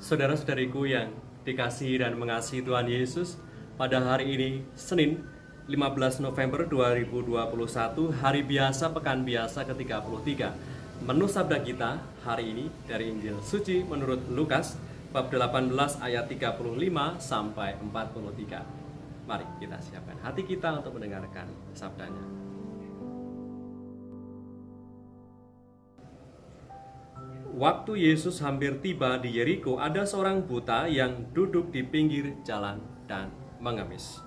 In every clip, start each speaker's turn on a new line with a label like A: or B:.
A: Saudara-saudariku yang dikasihi dan mengasihi Tuhan Yesus, pada hari ini Senin 15 November 2021, hari biasa pekan biasa ke-33. Menu sabda kita hari ini dari Injil Suci menurut Lukas bab 18 ayat 35 sampai 43. Mari kita siapkan hati kita untuk mendengarkan sabdanya. Waktu Yesus hampir tiba di Yeriko, ada seorang buta yang duduk di pinggir jalan dan mengemis.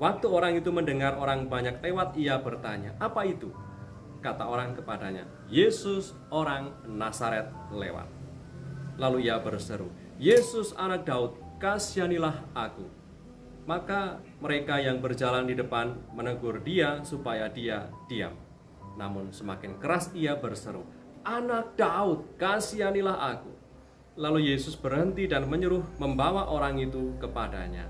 A: Waktu orang itu mendengar orang banyak lewat, ia bertanya, "Apa itu?" Kata orang kepadanya, "Yesus orang Nazaret lewat." Lalu ia berseru, "Yesus anak Daud, kasihanilah aku." Maka mereka yang berjalan di depan menegur dia supaya dia diam. Namun semakin keras ia berseru, "Anak Daud, kasihanilah aku." Lalu Yesus berhenti dan menyuruh membawa orang itu kepadanya.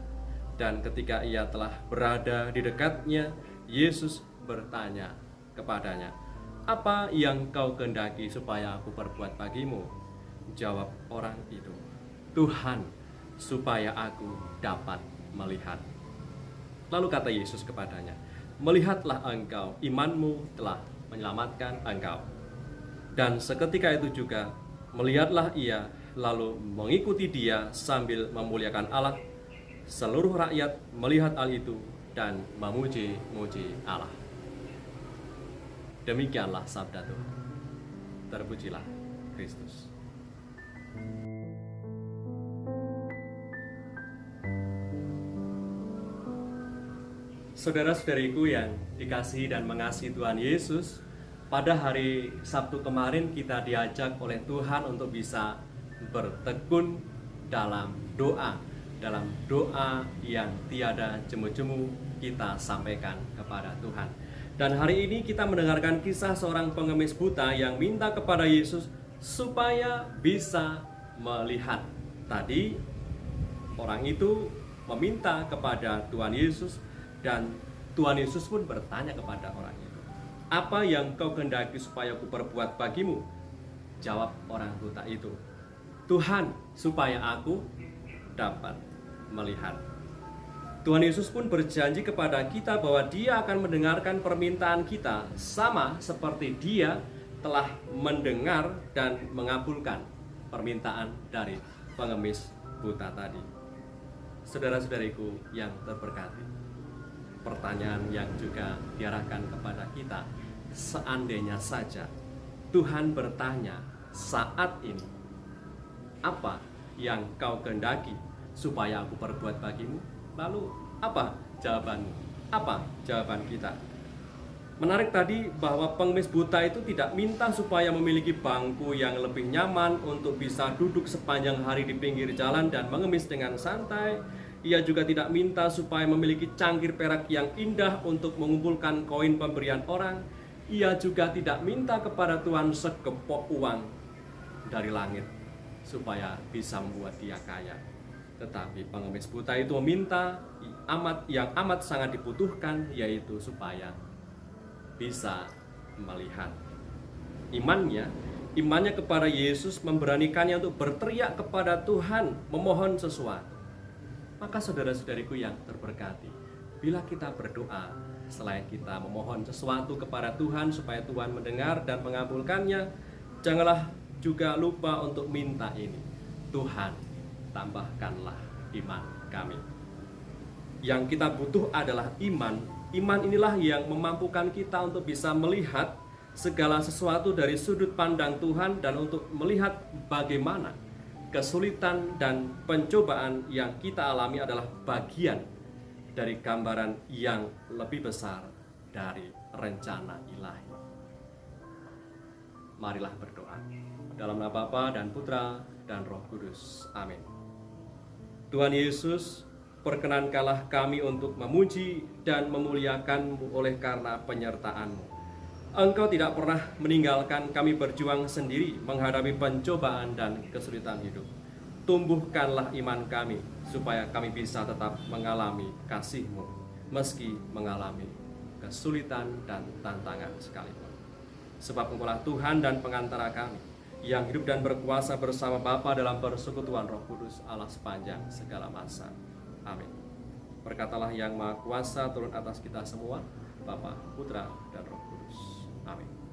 A: Dan ketika ia telah berada di dekatnya, Yesus bertanya kepadanya, "Apa yang kau kehendaki supaya aku perbuat bagimu?" Jawab orang itu, "Tuhan, supaya aku dapat melihat." Lalu kata Yesus kepadanya, "Melihatlah engkau, imanmu telah menyelamatkan engkau." Dan seketika itu juga melihatlah ia, lalu mengikuti dia sambil memuliakan Allah. Seluruh rakyat melihat hal itu dan memuji-muji Allah. Demikianlah sabda Tuhan. Terpujilah Kristus. Saudara-saudariku yang dikasihi dan mengasihi Tuhan Yesus, pada hari Sabtu kemarin kita diajak oleh Tuhan untuk bisa bertekun dalam doa yang tiada jemu-jemu kita sampaikan kepada Tuhan. Dan hari ini kita mendengarkan kisah seorang pengemis buta yang minta kepada Yesus supaya bisa melihat. Tadi orang itu meminta kepada Tuhan Yesus dan Tuhan Yesus pun bertanya kepada orang itu, "Apa yang kau kehendaki supaya aku perbuat bagimu?" Jawab orang buta itu, "Tuhan, supaya aku dapat melihat." Tuhan Yesus pun berjanji kepada kita bahwa Dia akan mendengarkan permintaan kita, sama seperti Dia telah mendengar dan mengabulkan permintaan dari pengemis buta tadi. Saudara-saudariku yang terberkati, pertanyaan yang juga diarahkan kepada kita, seandainya saja Tuhan bertanya saat ini, "Apa yang kau kehendaki supaya aku perbuat bagimu?" Lalu apa jawabanmu? Apa jawaban kita? Menarik tadi bahwa pengemis buta itu tidak minta supaya memiliki bangku yang lebih nyaman untuk bisa duduk sepanjang hari di pinggir jalan dan mengemis dengan santai. Ia juga tidak minta supaya memiliki cangkir perak yang indah untuk mengumpulkan koin pemberian orang. Ia juga tidak minta kepada Tuhan segepok uang dari langit supaya bisa membuat dia kaya. Tetapi pengemis buta itu meminta yang amat sangat dibutuhkan, yaitu supaya bisa melihat. Imannya kepada Yesus memberanikannya untuk berteriak kepada Tuhan, memohon sesuatu. Maka saudara-saudariku yang terberkati, bila kita berdoa, selain kita memohon sesuatu kepada Tuhan supaya Tuhan mendengar dan mengabulkannya, janganlah juga lupa untuk minta ini, "Tuhan, tambahkanlah iman kami." Yang kita butuh adalah iman. Iman inilah yang memampukan kita untuk bisa melihat segala sesuatu dari sudut pandang Tuhan dan untuk melihat bagaimana kesulitan dan pencobaan yang kita alami adalah bagian dari gambaran yang lebih besar dari rencana ilahi. Marilah berdoa. Dalam nama Bapa dan Putra dan Roh Kudus. Amin. Tuhan Yesus, perkenankanlah kami untuk memuji dan memuliakan-Mu oleh karena penyertaan-Mu. Engkau tidak pernah meninggalkan kami berjuang sendiri menghadapi pencobaan dan kesulitan hidup. Tumbuhkanlah iman kami supaya kami bisa tetap mengalami kasih-Mu meski mengalami kesulitan dan tantangan sekalipun. Sebab Engkaulah Tuhan dan pengantara kami yang hidup dan berkuasa bersama Bapa dalam persekutuan Roh Kudus Allah sepanjang segala masa. Amin. Berkatalah yang Maha Kuasa turun atas kita semua, Bapa, Putra, dan Roh Kudus. Amin.